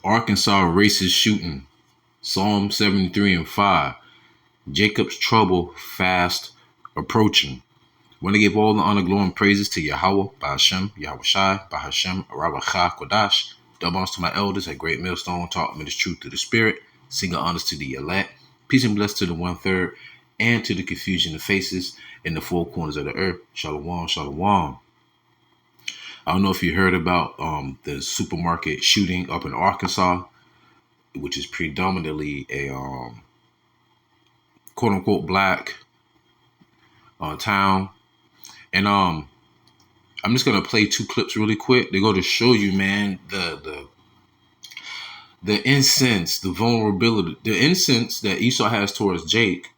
Arkansas racist shooting. Psalm 73 and 5. Jacob's trouble fast approaching. I want to give all the honor, glory, and praises to Yahawah, Bahashem, Yahawashi, Bahashem, RAWACHAA, QADASH. Double honors to my elders at Great Millstone, taught me this truth through the Spirit. Single honors to the elect. Peace and bless to the 1/3, and to the confusion of faces in the four corners of the earth. Shalom, shalom. I don't know if you heard about the supermarket shooting up in Arkansas, which is predominantly a quote unquote black town. And I'm just gonna play two clips really quick. They go to show you, man, the incense, the vulnerability, the incense that Esau has towards Jake.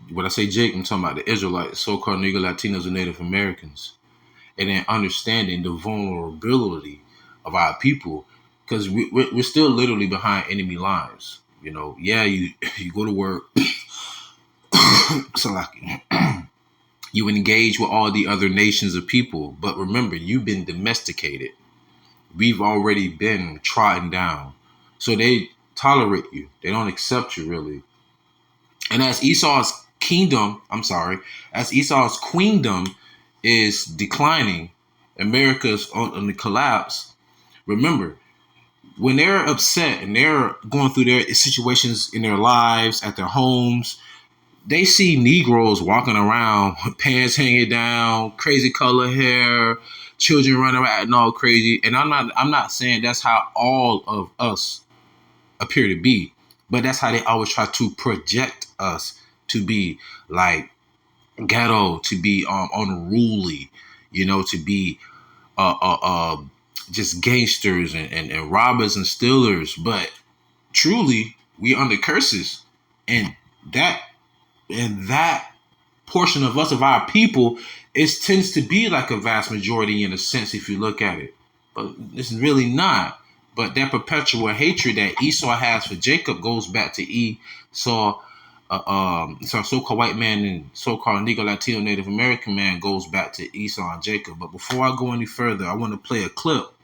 When I say Jake, I'm talking about the Israelites, so-called Negro Latinos and Native Americans. And then understanding the vulnerability of our people, because we're still literally behind enemy lines. You know, yeah, you go to work, so like you engage with all the other nations of people, but remember, you've been domesticated. We've already been trodden down, so they tolerate you. They don't accept you really. And as Esau's queendom is declining, America's on the collapse. Remember, when they're upset and they're going through their situations in their lives, at their homes, they see Negroes walking around, pants hanging down, crazy color hair, children running around acting all crazy. And I'm not saying that's how all of us appear to be, but that's how they always try to project us to be, like ghetto, to be unruly, you know, to be just gangsters and robbers and stealers. But truly, we under curses, and that portion of us, of our people, tends to be like a vast majority in a sense if you look at it, but it's really not. But that perpetual hatred that Esau has for Jacob goes back to Esau. So so-called white man and so-called Negro, Latino, Native American man goes back to Esau and Jacob. But before I go any further, I want to play a clip,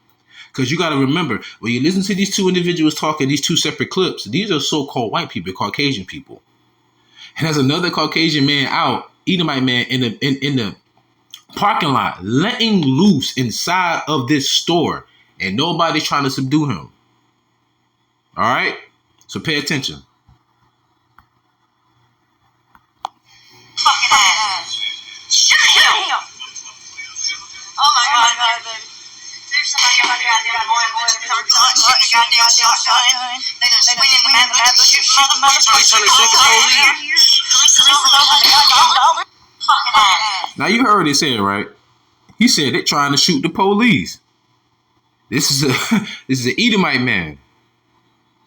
because you got to remember, when you listen to these two individuals talking, these two separate clips, these are so-called white people, Caucasian people. And there's another Caucasian man out, Edomite man, in the parking lot, letting loose inside of this store, and nobody's trying to subdue him. All right? So pay attention. Fucking ass. Shut him. Oh my God, baby. There's somebody out there, goddamn boy, goddamn shotgun. They just swing in the man, the motherfucker. Trying to shoot the police. Fucking ass. Now you heard it said, right? He said they're trying to shoot the police. This is an Edomite man,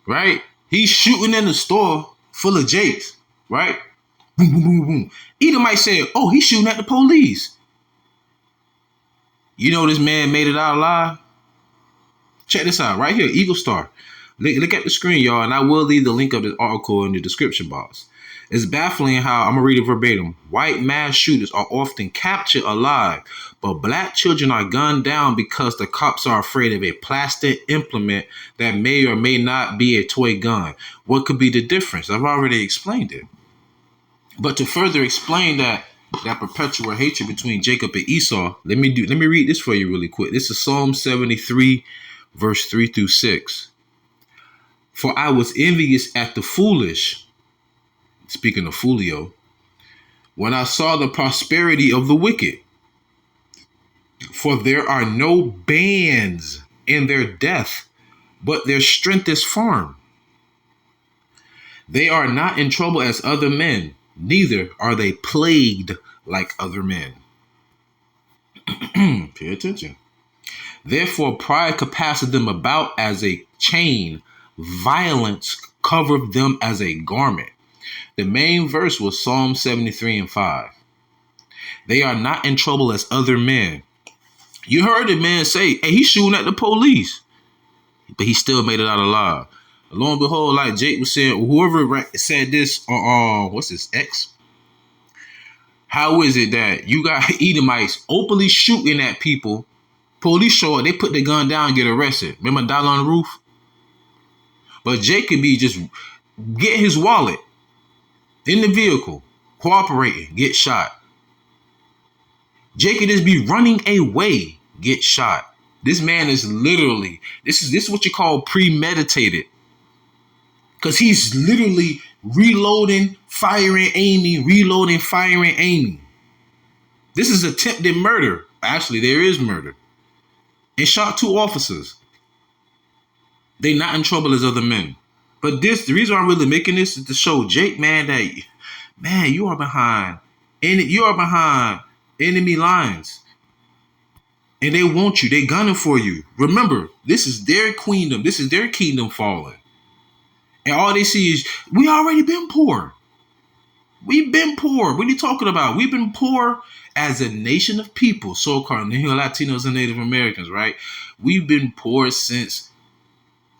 right? He's shooting in the store full of Jakes, right? Boom, boom, boom, boom. Edomite said, oh, he's shooting at the police. You know this man made it out alive? Check this out right here, Eagle Star. Look at the screen, y'all, and I will leave the link of this article in the description box. It's baffling how, I'm going to read it verbatim, white mass shooters are often captured alive, but black children are gunned down because the cops are afraid of a plastic implement that may or may not be a toy gun. What could be the difference? I've already explained it. But to further explain that perpetual hatred between Jacob and Esau, let me read this for you really quick. This is Psalm 73, verse 3 through 6. For I was envious at the foolish, speaking of Fulio, when I saw the prosperity of the wicked. For there are no bands in their death, but their strength is firm. They are not in trouble as other men, neither are they plagued like other men. Pay attention. Therefore, pride compasseth them about as a chain, violence covereth them as a garment. The main verse was Psalm 73 and 5. They are not in trouble as other men. You heard the man say, hey, he's shooting at the police, but he still made it out alive. Lo and behold, like Jake was saying, whoever said this on what's this, X? How is it that you got Edomites openly shooting at people? Police show up, they put the gun down and get arrested. Remember Dollar on the Roof? But Jacob be just get his wallet in the vehicle, cooperating, get shot. Jacob just be running away, get shot. This man is literally, this is what you call premeditated. Because he's literally reloading, firing, aiming, reloading, firing, aiming. This is attempted murder. Actually, there is murder. And shot 2 officers. They not in trouble as other men. But the reason I'm really making this is to show Jake, man, that, man, you are behind enemy lines. And they want you. They gunning for you. Remember, this is their kingdom. This is their kingdom falling. And all they see is, we already been poor. We've been poor. What are you talking about? We've been poor as a nation of people, so-called Latinos and Native Americans, right? We've been poor since,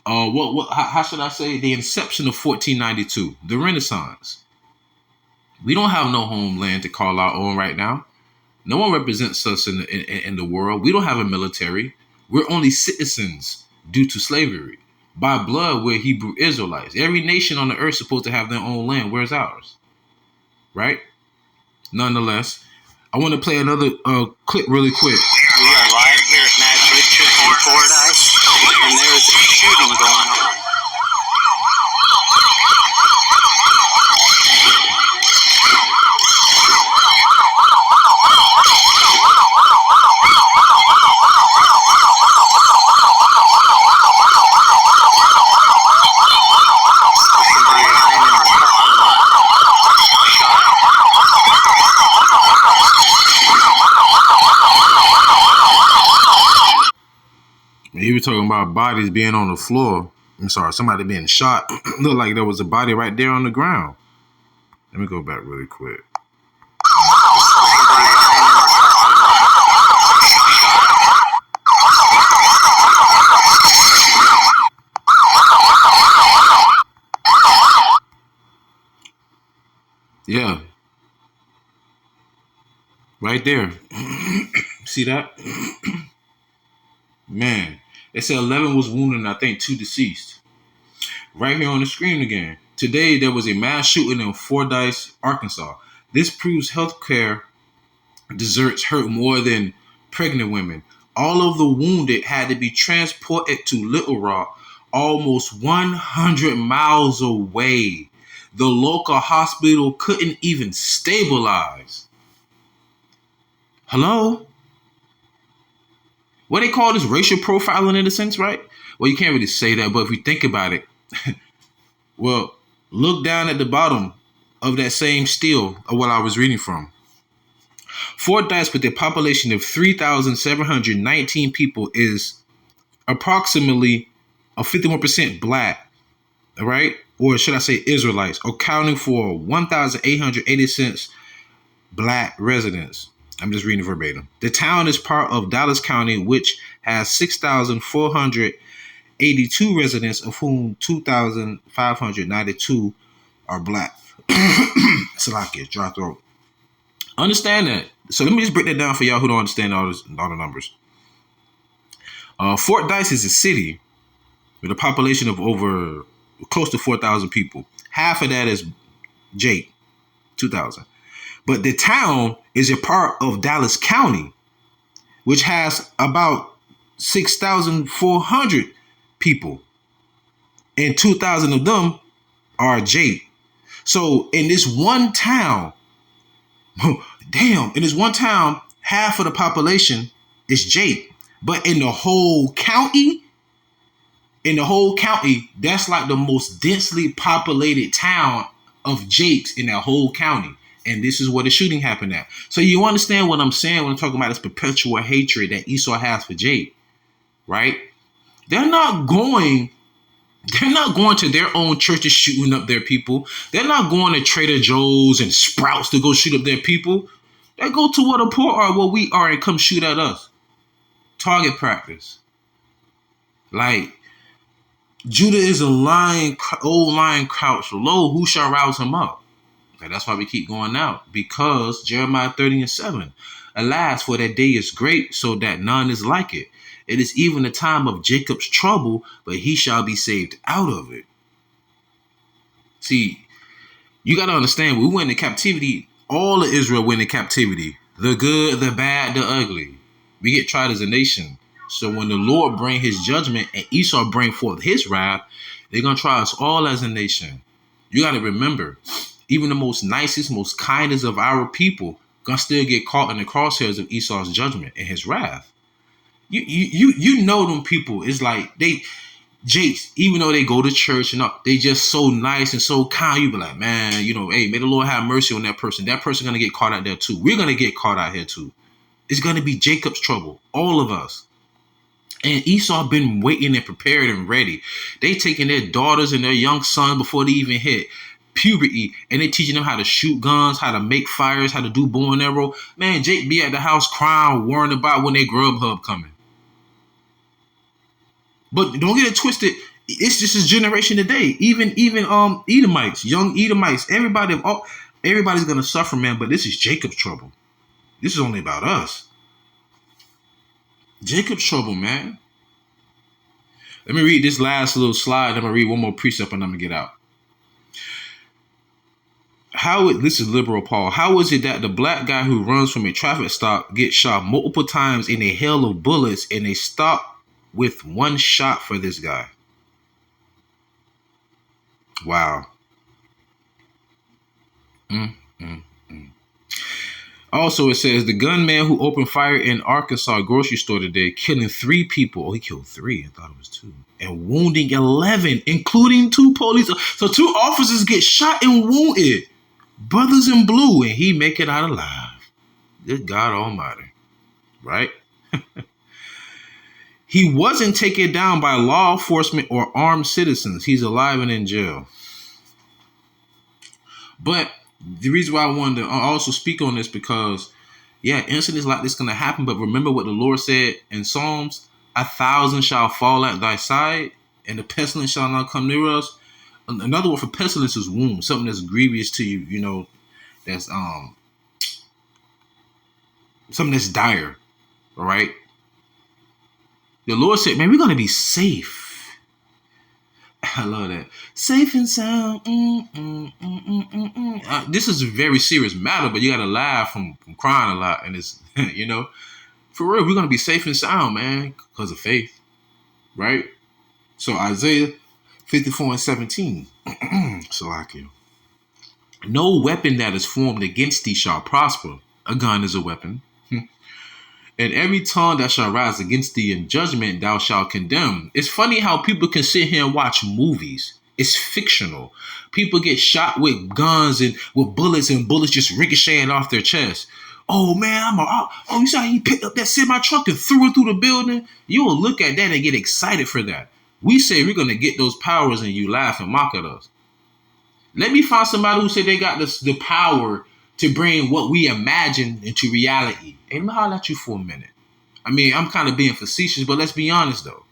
how should I say, the inception of 1492, the Renaissance. We don't have no homeland to call our own right now. No one represents us in the world. We don't have a military. We're only citizens due to slavery. By blood, we're Hebrew Israelites. Every nation on the earth is supposed to have their own land. Where's ours? Right? Nonetheless, I want to play another clip really quick. We are live here at Matt Richard in Forcyde, and there is a shooting going on. He was talking about bodies being on the floor. I'm sorry, somebody being shot. Looked like there was a body right there on the ground. Let me go back really quick. Yeah. Right there. See that? Man. They said 11 was wounded and I think 2 deceased. Right here on the screen again. Today, there was a mass shooting in Forcyde, Arkansas. This proves healthcare deserts hurt more than pregnant women. All of the wounded had to be transported to Little Rock, almost 100 miles away. The local hospital couldn't even stabilize. Hello? What they call this, racial profiling in a sense, right? Well, you can't really say that, but if you think about it, well, look down at the bottom of that same still of what I was reading from. Forcyde, with a population of 3,719 people, is approximately a 51% black, all right? Or should I say Israelites, accounting for 1,886 black residents. I'm just reading verbatim. The town is part of Dallas County, which has 6,482 residents, of whom 2,592 are black. Salakia, dry throat. Understand that. So let me just break that down for y'all who don't understand all the numbers. Forcyde is a city with a population of over close to 4,000 people. Half of that is Jake, 2,000. But the town is a part of Dallas County, which has about 6,400 people. And 2,000 of them are Jake. So in this one town, in this one town, half of the population is Jake. But in the whole county, that's like the most densely populated town of Jakes in that whole county. And this is where the shooting happened at. So you understand what I'm saying when I'm talking about this perpetual hatred that Esau has for Jake, right? They're not going to their own churches shooting up their people. They're not going to Trader Joe's and Sprouts to go shoot up their people. They go to where the poor are, where we are, and come shoot at us. Target practice. Like, Judah is a lion, old lion crouched low. Who shall rouse him up? Okay, that's why we keep going out. Because Jeremiah 30:7. Alas, for that day is great, so that none is like it. It is even the time of Jacob's trouble, but he shall be saved out of it. See, you got to understand, we went into captivity. All of Israel went into captivity. The good, the bad, the ugly. We get tried as a nation. So when the Lord bring his judgment and Esau bring forth his wrath, they're going to try us all as a nation. You got to remember, even the most nicest, most kindest of our people going to still get caught in the crosshairs of Esau's judgment and his wrath. You know them people. It's like Jakes, even though they go to church and all, they just so nice and so kind. You be like, man, hey, may the Lord have mercy on that person. That person gonna get caught out there too. We're gonna get caught out here too. It's gonna be Jacob's trouble, all of us. And Esau been waiting and prepared and ready. They taking their daughters and their young sons before they even hit puberty, and they teaching them how to shoot guns, how to make fires, how to do bow and arrow. Man, Jake be at the house crying, worrying about when they Grubhub coming. But don't get it twisted. It's just his generation today. Even Edomites, young Edomites, everybody's gonna suffer, man. But this is Jacob's trouble. This is only about us. Jacob's trouble, man. Let me read this last little slide. I'm gonna read one more precept and I'm gonna get out. This is liberal Paul. How is it that the black guy who runs from a traffic stop gets shot multiple times in a hail of bullets and they stop with one shot for this guy? Wow. Also, it says the gunman who opened fire in Arkansas grocery store today, killing 3 people. Oh, he killed 3. I thought it was 2. And wounding 11, including 2 police. So 2 officers get shot and wounded. Brothers in blue, and he make it out alive. Good God Almighty. Right? He wasn't taken down by law enforcement or armed citizens. He's alive and in jail. But the reason why I wanted to also speak on this because, incidents like this going to happen. But remember what the Lord said in Psalms: 1,000 shall fall at thy side, and the pestilence shall not come near us. Another word for pestilence is wound, something that's grievous to you. That's something that's dire. All right. The Lord said, man, we're going to be safe. I love that. Safe and sound. This is a very serious matter, but you got to laugh from crying a lot. And it's, for real, we're going to be safe and sound, man, because of faith. Right? So Isaiah 54:17. Salakia. No weapon that is formed against thee shall prosper. A gun is a weapon. And every tongue that shall rise against thee in judgment thou shalt condemn. It's funny how people can sit here and watch movies. It's fictional. People get shot with guns and with bullets, and bullets just ricocheting off their chest. Oh man, you saw he picked up that semi truck and threw it through the building. You will look at that and get excited for that. We say we're gonna get those powers, and you laugh and mock at us. Let me find somebody who said they got the power to bring what we imagine into reality. And let me holler at you for a minute. I mean, I'm kind of being facetious, but let's be honest though.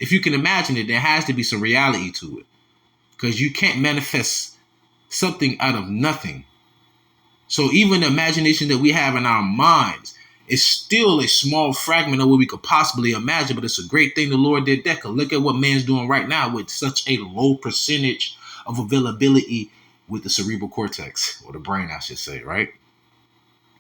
If you can imagine it, there has to be some reality to it. Because you can't manifest something out of nothing. So even the imagination that we have in our minds is still a small fragment of what we could possibly imagine, but it's a great thing the Lord did that. Because look at what man's doing right now with such a low percentage of availability with the cerebral cortex, or the brain, I should say, right?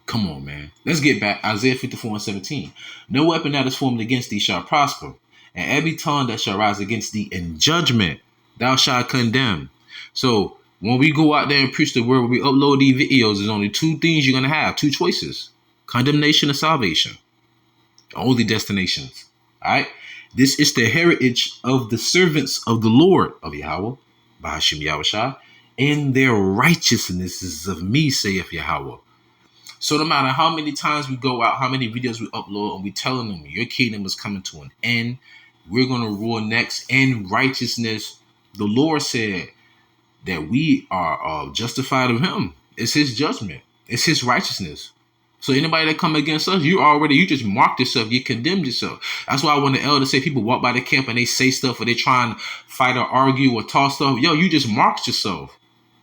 Come on, man. Let's get back. Isaiah 54:17. No weapon that is formed against thee shall prosper, and every tongue that shall rise against thee in judgment thou shalt condemn. So when we go out there and preach the word, when we upload these videos, there's only 2 things you're going to have, 2 choices: condemnation or salvation. Only destinations. All right? This is the heritage of the servants of the Lord, of Yahawah, Bahashim Yahawashi, and their righteousness is of me, saith Yahawah. So no matter how many times we go out, how many videos we upload, and we telling them your kingdom is coming to an end, we're going to rule next in righteousness. The Lord said that we are justified of him. It's his judgment. It's his righteousness. So anybody that come against us, you just marked yourself. You condemned yourself. That's why when the elders say people walk by the camp and they say stuff, or they try and fight or argue or talk stuff, you just marked yourself.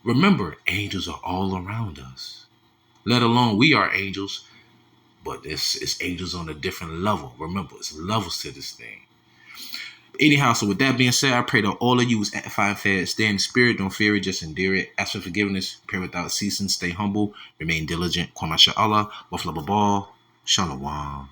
Remember, angels are all around us. Let alone we are angels, but it's angels on a different level. Remember, it's levels to this thing. Anyhow, so with that being said, I pray that all of you is edifying, fed, stay in the spirit, don't fear it, just endure it. Ask for forgiveness, pray without ceasing, stay humble, remain diligent. Kwama Allah, wafla babal, shalom.